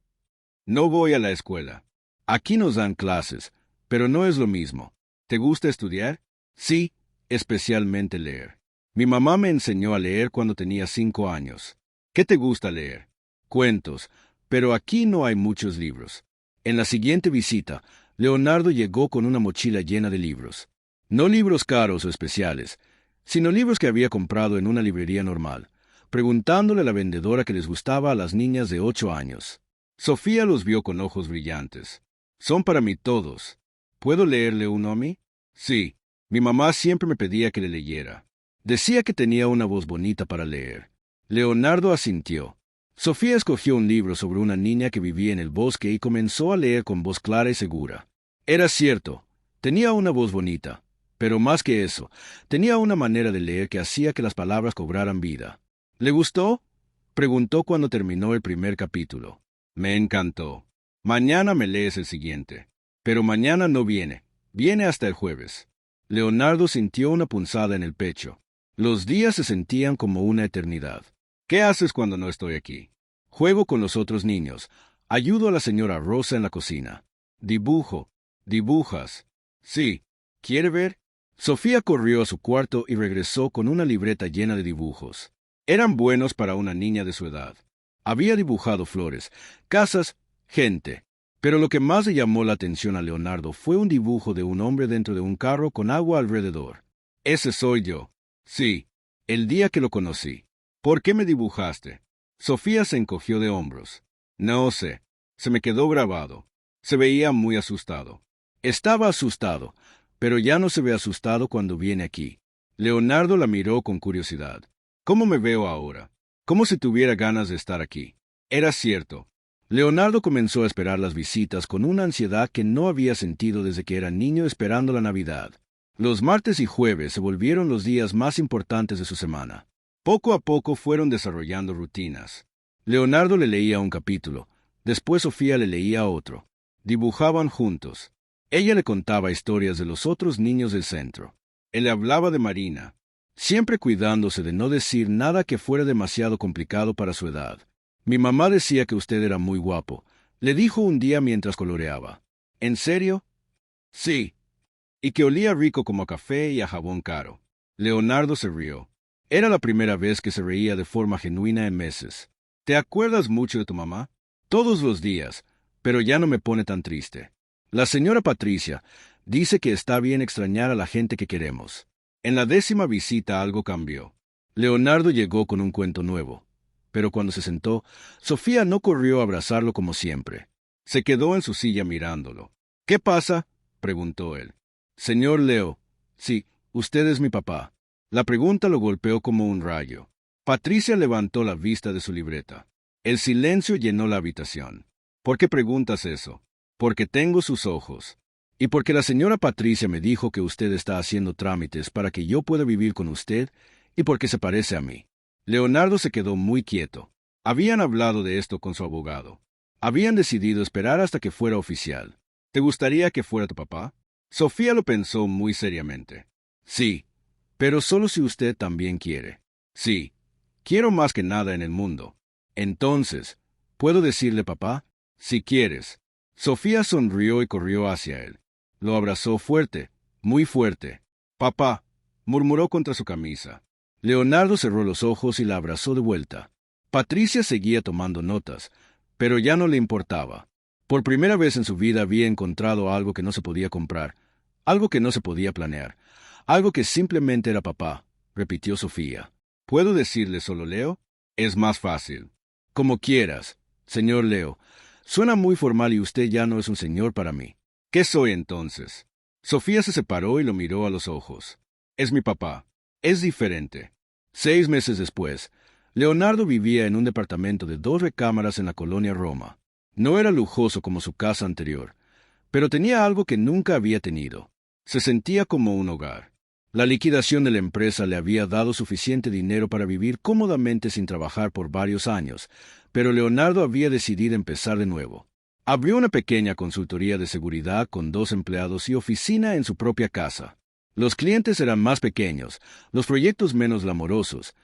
«No voy a la escuela. Aquí nos dan clases, pero no es lo mismo. ¿Te gusta estudiar?». «Sí, especialmente leer. Mi mamá me enseñó a leer cuando tenía 5 años». «¿Qué te gusta leer?». «Cuentos, pero aquí no hay muchos libros». En la siguiente visita, Leonardo llegó con una mochila llena de libros. No libros caros o especiales, sino libros que había comprado en una librería normal, preguntándole a la vendedora que les gustaba a las niñas de 8 años. Sofía los vio con ojos brillantes. «Son para mí todos. ¿Puedo leerle uno a mí?». «Sí. Mi mamá siempre me pedía que le leyera. Decía que tenía una voz bonita para leer». Leonardo asintió. Sofía escogió un libro sobre una niña que vivía en el bosque y comenzó a leer con voz clara y segura. Era cierto, tenía una voz bonita, pero más que eso, tenía una manera de leer que hacía que las palabras cobraran vida. «¿Le gustó?», preguntó cuando terminó el primer capítulo. «Me encantó. Mañana me lees el siguiente». «Pero mañana no viene. Viene hasta el jueves». Leonardo sintió una punzada en el pecho. Los días se sentían como una eternidad. «¿Qué haces cuando no estoy aquí?». «Juego con los otros niños. Ayudo a la señora Rosa en la cocina». «Dibujo». «¿Dibujas?». «Sí. ¿Quiere ver?». Sofía corrió a su cuarto y regresó con una libreta llena de dibujos. Eran buenos para una niña de su edad. Había dibujado flores, casas, gente. Pero lo que más le llamó la atención a Leonardo fue un dibujo de un hombre dentro de un carro con agua alrededor. «Ese soy yo». «Sí, el día que lo conocí». «¿Por qué me dibujaste?». Sofía se encogió de hombros. «No sé. Se me quedó grabado». Se veía muy asustado. Estaba asustado, pero ya no se ve asustado cuando viene aquí. Leonardo la miró con curiosidad. «¿Cómo me veo ahora?». «Como si tuviera ganas de estar aquí». Era cierto. Leonardo comenzó a esperar las visitas con una ansiedad que no había sentido desde que era niño esperando la Navidad. Los martes y jueves se volvieron los días más importantes de su semana. Poco a poco fueron desarrollando rutinas. Leonardo le leía un capítulo, después Sofía le leía otro. Dibujaban juntos. Ella le contaba historias de los otros niños del centro. Él le hablaba de Marina, siempre cuidándose de no decir nada que fuera demasiado complicado para su edad. «Mi mamá decía que usted era muy guapo, Le dijo un día mientras coloreaba. ¿En serio? Sí. Y que olía rico como a café y a jabón caro. Leonardo se rió. Era la primera vez que se reía de forma genuina en meses. ¿Te acuerdas mucho de tu mamá? Todos los días, pero ya no me pone tan triste. La señora Patricia dice que está bien extrañar a la gente que queremos. En la 10ª visita algo cambió. Leonardo llegó con un cuento nuevo. Pero cuando se sentó, Sofía no corrió a abrazarlo como siempre. Se quedó en su silla mirándolo. ¿Qué pasa?, preguntó él. Señor Leo, sí, usted es mi papá. La pregunta lo golpeó como un rayo. Patricia levantó la vista de su libreta. El silencio llenó la habitación. ¿Por qué preguntas eso? Porque tengo sus ojos. Y porque la señora Patricia me dijo que usted está haciendo trámites para que yo pueda vivir con usted y porque se parece a mí. Leonardo se quedó muy quieto. Habían hablado de esto con su abogado. Habían decidido esperar hasta que fuera oficial. ¿Te gustaría que fuera tu papá? Sofía lo pensó muy seriamente. Sí, pero solo si usted también quiere. Sí, quiero más que nada en el mundo. Entonces, ¿puedo decirle papá? Si quieres. Sofía sonrió y corrió hacia él. Lo abrazó fuerte, muy fuerte. Papá, murmuró contra su camisa. Leonardo cerró los ojos y la abrazó de vuelta. Patricia seguía tomando notas, pero ya no le importaba. Por primera vez en su vida había encontrado algo que no se podía comprar, algo que no se podía planear, algo que simplemente era papá, repitió Sofía. ¿Puedo decirle solo Leo? Es más fácil. Como quieras, señor Leo. Suena muy formal y usted ya no es un señor para mí. ¿Qué soy entonces? Sofía se separó y lo miró a los ojos. Es mi papá. Es diferente. 6 meses después, Leonardo vivía en un departamento de 2 recámaras en la colonia Roma. No era lujoso como su casa anterior, pero tenía algo que nunca había tenido. Se sentía como un hogar. La liquidación de la empresa le había dado suficiente dinero para vivir cómodamente sin trabajar por varios años, pero Leonardo había decidido empezar de nuevo. Abrió una pequeña consultoría de seguridad con 2 empleados y oficina en su propia casa. Los clientes eran más pequeños, los proyectos menos glamorosos,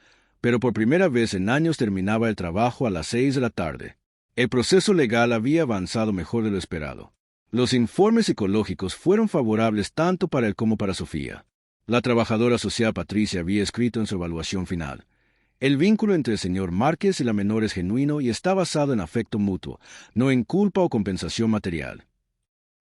pero por primera vez en años terminaba el trabajo a las 6 de la tarde. El proceso legal había avanzado mejor de lo esperado. Los informes psicológicos fueron favorables tanto para él como para Sofía. La trabajadora social Patricia había escrito en su evaluación final: el vínculo entre el señor Márquez y la menor es genuino y está basado en afecto mutuo, no en culpa o compensación material.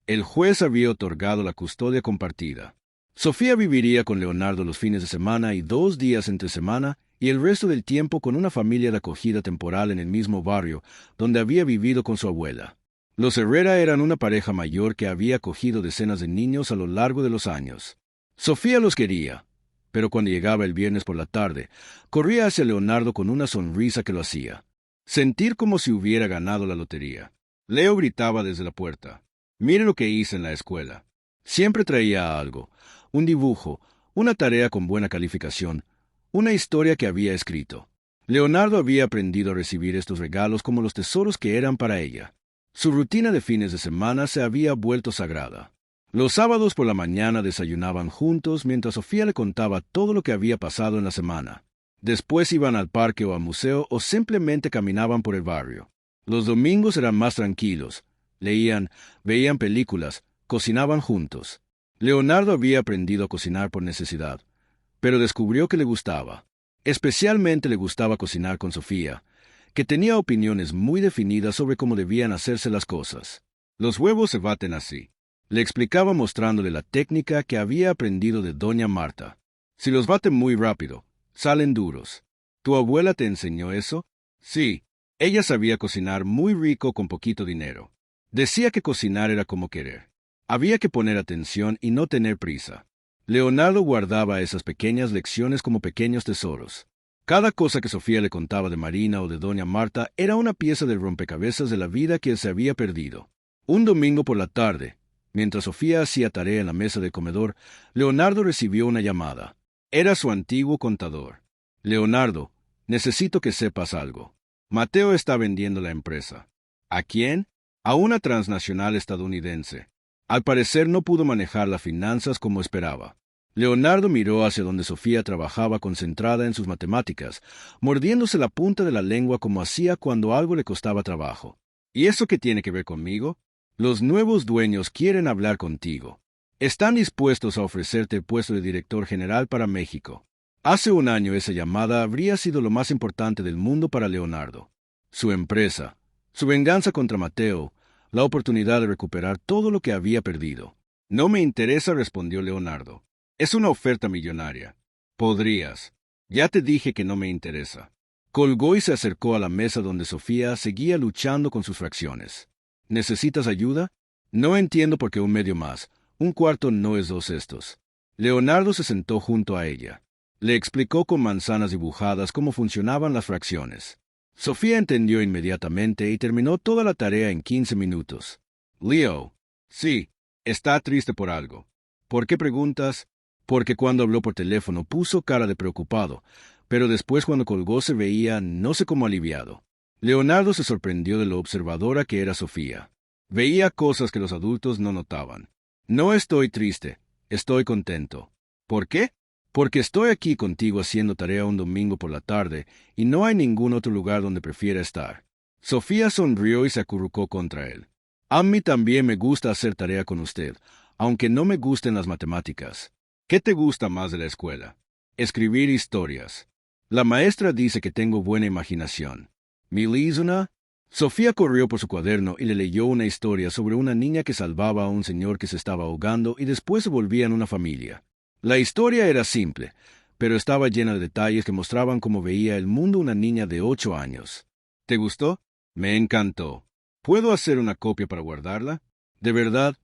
El juez había otorgado la custodia compartida. Sofía viviría con Leonardo los fines de semana y 2 días entre semana, y el resto del tiempo con una familia de acogida temporal en el mismo barrio donde había vivido con su abuela. Los Herrera eran una pareja mayor que había acogido decenas de niños a lo largo de los años. Sofía los quería, pero cuando llegaba el viernes por la tarde, corría hacia Leonardo con una sonrisa que lo hacía sentir como si hubiera ganado la lotería. Leo gritaba desde la puerta: «Mire lo que hice en la escuela». Siempre traía algo: un dibujo, una tarea con buena calificación, una historia que había escrito. Leonardo había aprendido a recibir estos regalos como los tesoros que eran para ella. Su rutina de fines de semana se había vuelto sagrada. Los sábados por la mañana desayunaban juntos mientras Sofía le contaba todo lo que había pasado en la semana. Después iban al parque o al museo o simplemente caminaban por el barrio. Los domingos eran más tranquilos. Leían, veían películas, cocinaban juntos. Leonardo había aprendido a cocinar por necesidad, pero descubrió que le gustaba. Especialmente le gustaba cocinar con Sofía, que tenía opiniones muy definidas sobre cómo debían hacerse las cosas. Los huevos se baten así, le explicaba mostrándole la técnica que había aprendido de doña Marta. Si los baten muy rápido, salen duros. ¿Tu abuela te enseñó eso? Sí, ella sabía cocinar muy rico con poquito dinero. Decía que cocinar era como querer. Había que poner atención y no tener prisa. Leonardo guardaba esas pequeñas lecciones como pequeños tesoros. Cada cosa que Sofía le contaba de Marina o de doña Marta era una pieza del rompecabezas de la vida que se había perdido. Un domingo por la tarde, mientras Sofía hacía tarea en la mesa del comedor, Leonardo recibió una llamada. Era su antiguo contador. «Leonardo, necesito que sepas algo. Mateo está vendiendo la empresa». ¿A quién? A una transnacional estadounidense. Al parecer no pudo manejar las finanzas como esperaba. Leonardo miró hacia donde Sofía trabajaba concentrada en sus matemáticas, mordiéndose la punta de la lengua como hacía cuando algo le costaba trabajo. ¿Y eso qué tiene que ver conmigo? Los nuevos dueños quieren hablar contigo. Están dispuestos a ofrecerte el puesto de director general para México. Hace un año esa llamada habría sido lo más importante del mundo para Leonardo. Su empresa, su venganza contra Mateo, la oportunidad de recuperar todo lo que había perdido. No me interesa, respondió Leonardo. Es una oferta millonaria. Podrías. Ya te dije que no me interesa. Colgó y se acercó a la mesa donde Sofía seguía luchando con sus fracciones. ¿Necesitas ayuda? No entiendo por qué un medio más. Un cuarto no es dos estos. Leonardo se sentó junto a ella. Le explicó con manzanas dibujadas cómo funcionaban las fracciones. Sofía entendió inmediatamente y terminó toda la tarea en 15 minutos. Leo. Sí, está triste por algo. ¿Por qué preguntas? Porque cuando habló por teléfono puso cara de preocupado, pero después cuando colgó se veía no sé cómo aliviado. Leonardo se sorprendió de lo observadora que era Sofía. Veía cosas que los adultos no notaban. No estoy triste, estoy contento. ¿Por qué? Porque estoy aquí contigo haciendo tarea un domingo por la tarde y no hay ningún otro lugar donde prefiera estar. Sofía sonrió y se acurrucó contra él. A mí también me gusta hacer tarea con usted, aunque no me gusten las matemáticas. ¿Qué te gusta más de la escuela? Escribir historias. La maestra dice que tengo buena imaginación. ¿Me lees una? Sofía corrió por su cuaderno y le leyó una historia sobre una niña que salvaba a un señor que se estaba ahogando y después se volvían una familia. La historia era simple, pero estaba llena de detalles que mostraban cómo veía el mundo una niña de 8 años. ¿Te gustó? Me encantó. ¿Puedo hacer una copia para guardarla? De verdad,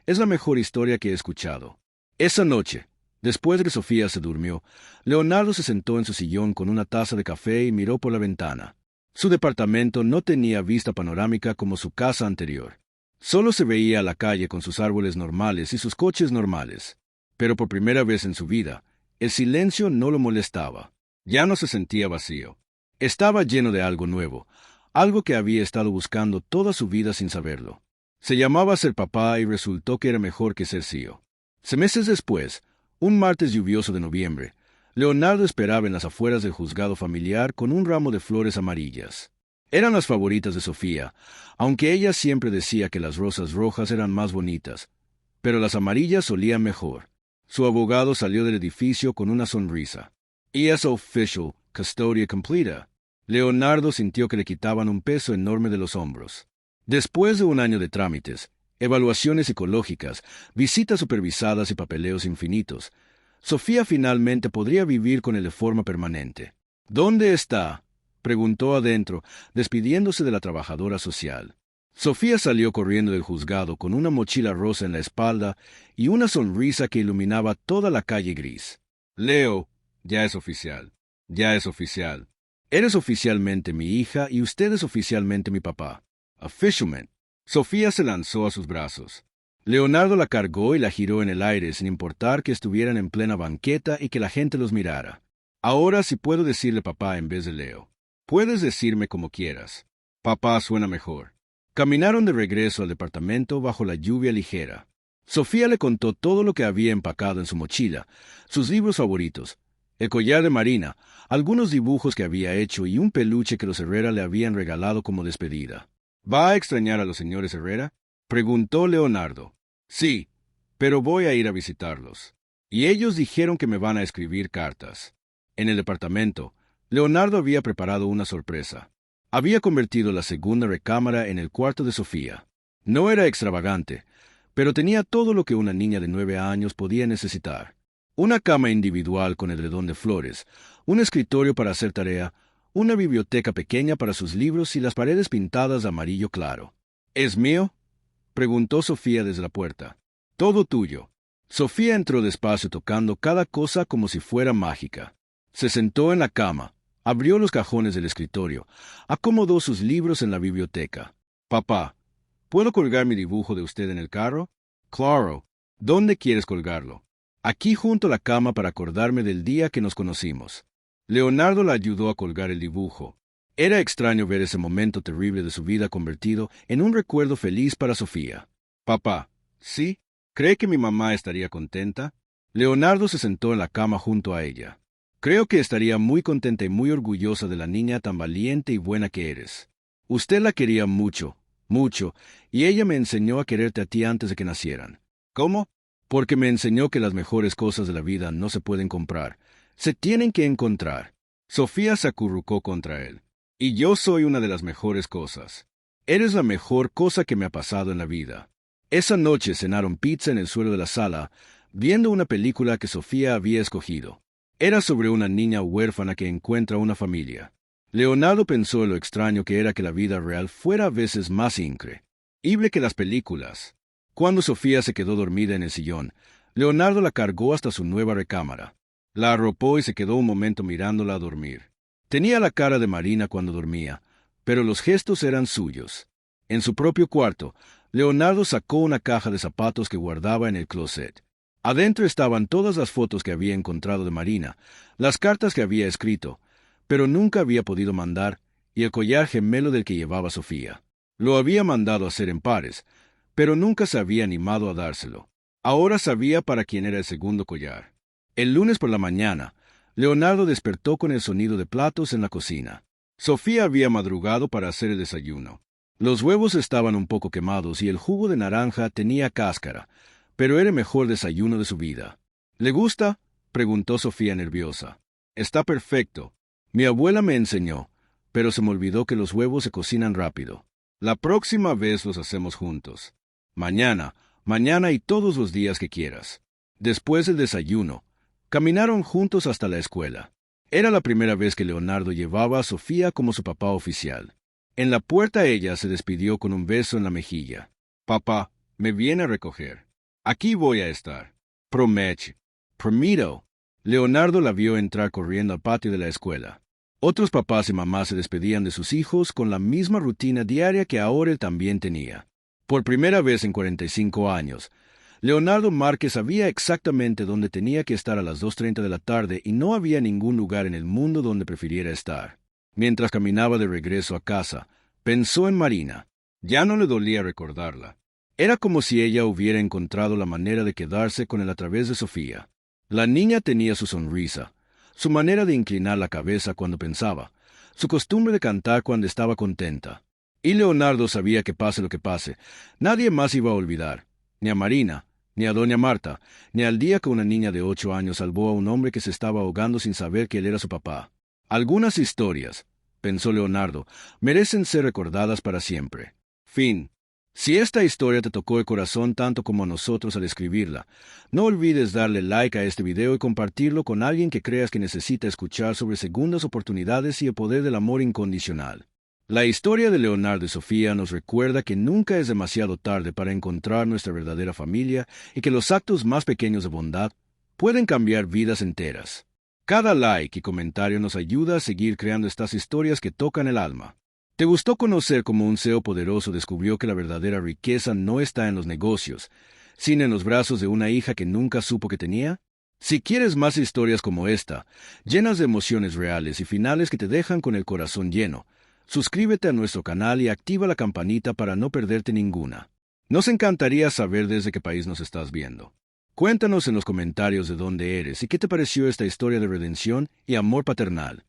es la mejor historia que he escuchado. Esa noche, después de que Sofía se durmió, Leonardo se sentó en su sillón con una taza de café y miró por la ventana. Su departamento no tenía vista panorámica como su casa anterior. Solo se veía la calle con sus árboles normales y sus coches normales. Pero por primera vez en su vida, el silencio no lo molestaba. Ya no se sentía vacío. Estaba lleno de algo nuevo, algo que había estado buscando toda su vida sin saberlo. Se llamaba ser papá y resultó que era mejor que ser CEO. Meses después, un martes lluvioso de noviembre, Leonardo esperaba en las afueras del juzgado familiar con un ramo de flores amarillas. Eran las favoritas de Sofía, aunque ella siempre decía que las rosas rojas eran más bonitas, pero las amarillas olían mejor. Su abogado salió del edificio con una sonrisa. ES Official, Custodia Completa. Leonardo sintió que le quitaban un peso enorme de los hombros. Después de un año de trámites, evaluaciones psicológicas, visitas supervisadas y papeleos infinitos, Sofía finalmente podría vivir con él de forma permanente. ¿Dónde está?, preguntó adentro, despidiéndose de la trabajadora social. Sofía salió corriendo del juzgado con una mochila rosa en la espalda y una sonrisa que iluminaba toda la calle gris. Leo, ya es oficial. Ya es oficial. Eres oficialmente mi hija y usted es oficialmente mi papá. Officialmente. Sofía se lanzó a sus brazos. Leonardo la cargó y la giró en el aire sin importar que estuvieran en plena banqueta y que la gente los mirara. Ahora sí puedo decirle papá en vez de Leo. Puedes decirme como quieras. Papá suena mejor. Caminaron de regreso al departamento bajo la lluvia ligera. Sofía le contó todo lo que había empacado en su mochila, sus libros favoritos, el collar de Marina, algunos dibujos que había hecho y un peluche que los Herrera le habían regalado como despedida. ¿Va a extrañar a los señores Herrera?, preguntó Leonardo. Sí, pero voy a ir a visitarlos. Y ellos dijeron que me van a escribir cartas. En el departamento, Leonardo había preparado una sorpresa. Había convertido la segunda recámara en el cuarto de Sofía. No era extravagante, pero tenía todo lo que una niña de 9 años podía necesitar. Una cama individual con edredón de flores, un escritorio para hacer tarea, una biblioteca pequeña para sus libros y las paredes pintadas de amarillo claro. ¿Es mío?, preguntó Sofía desde la puerta. Todo tuyo. Sofía entró despacio tocando cada cosa como si fuera mágica. Se sentó en la cama, abrió los cajones del escritorio, acomodó sus libros en la biblioteca. Papá, ¿puedo colgar mi dibujo de usted en el carro? Claro. ¿Dónde quieres colgarlo? Aquí junto a la cama para acordarme del día que nos conocimos. Leonardo la ayudó a colgar el dibujo. Era extraño ver ese momento terrible de su vida convertido en un recuerdo feliz para Sofía. Papá, ¿sí? ¿Cree que mi mamá estaría contenta? Leonardo se sentó en la cama junto a ella. Creo que estaría muy contenta y muy orgullosa de la niña tan valiente y buena que eres. Usted la quería mucho, mucho, y ella me enseñó a quererte a ti antes de que nacieran. ¿Cómo? Porque me enseñó que las mejores cosas de la vida no se pueden comprar, se tienen que encontrar. Sofía se acurrucó contra él. Y yo soy una de las mejores cosas. Eres la mejor cosa que me ha pasado en la vida. Esa noche cenaron pizza en el suelo de la sala, viendo una película que Sofía había escogido. Era sobre una niña huérfana que encuentra una familia. Leonardo pensó en lo extraño que era que la vida real fuera a veces más increíble que las películas. Cuando Sofía se quedó dormida en el sillón, Leonardo la cargó hasta su nueva recámara. La arropó y se quedó un momento mirándola a dormir. Tenía la cara de Marina cuando dormía, pero los gestos eran suyos. En su propio cuarto, Leonardo sacó una caja de zapatos que guardaba en el closet. Adentro estaban todas las fotos que había encontrado de Marina, las cartas que había escrito, pero nunca había podido mandar, y el collar gemelo del que llevaba Sofía. Lo había mandado hacer en pares, pero nunca se había animado a dárselo. Ahora sabía para quién era el segundo collar. El lunes por la mañana, Leonardo despertó con el sonido de platos en la cocina. Sofía había madrugado para hacer el desayuno. Los huevos estaban un poco quemados y el jugo de naranja tenía cáscara, pero era el mejor desayuno de su vida. ¿Le gusta?, preguntó Sofía nerviosa. Está perfecto. Mi abuela me enseñó, pero se me olvidó que los huevos se cocinan rápido. La próxima vez los hacemos juntos. Mañana y todos los días que quieras. Después del desayuno, caminaron juntos hasta la escuela. Era la primera vez que Leonardo llevaba a Sofía como su papá oficial. En la puerta ella se despidió con un beso en la mejilla. Papá, me viene a recoger. Aquí voy a estar. Prometo. Leonardo la vio entrar corriendo al patio de la escuela. Otros papás y mamás se despedían de sus hijos con la misma rutina diaria que ahora él también tenía. Por primera vez en 45 años, Leonardo Márquez sabía exactamente dónde tenía que estar a las 2:30 de la tarde y no había ningún lugar en el mundo donde prefiriera estar. Mientras caminaba de regreso a casa, pensó en Marina. Ya no le dolía recordarla. Era como si ella hubiera encontrado la manera de quedarse con él a través de Sofía. La niña tenía su sonrisa, su manera de inclinar la cabeza cuando pensaba, su costumbre de cantar cuando estaba contenta. Y Leonardo sabía que pase lo que pase, nadie más iba a olvidar, ni a Marina, ni a doña Marta, ni al día que una niña de 8 años salvó a un hombre que se estaba ahogando sin saber que él era su papá. Algunas historias, pensó Leonardo, merecen ser recordadas para siempre. Fin. Si esta historia te tocó el corazón tanto como a nosotros al escribirla, no olvides darle like a este video y compartirlo con alguien que creas que necesita escuchar sobre segundas oportunidades y el poder del amor incondicional. La historia de Leonardo y Sofía nos recuerda que nunca es demasiado tarde para encontrar nuestra verdadera familia y que los actos más pequeños de bondad pueden cambiar vidas enteras. Cada like y comentario nos ayuda a seguir creando estas historias que tocan el alma. ¿Te gustó conocer cómo un CEO poderoso descubrió que la verdadera riqueza no está en los negocios, sino en los brazos de una hija que nunca supo que tenía? Si quieres más historias como esta, llenas de emociones reales y finales que te dejan con el corazón lleno, suscríbete a nuestro canal y activa la campanita para no perderte ninguna. Nos encantaría saber desde qué país nos estás viendo. Cuéntanos en los comentarios de dónde eres y qué te pareció esta historia de redención y amor paternal.